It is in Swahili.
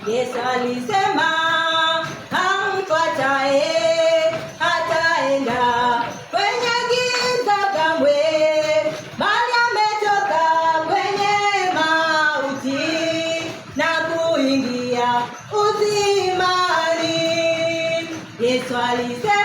Yesu alisema hamfuataye hataenda kwenye giza kamwe, bali ametoka kwenye mauti na kuingia uzimani. Yesu alisema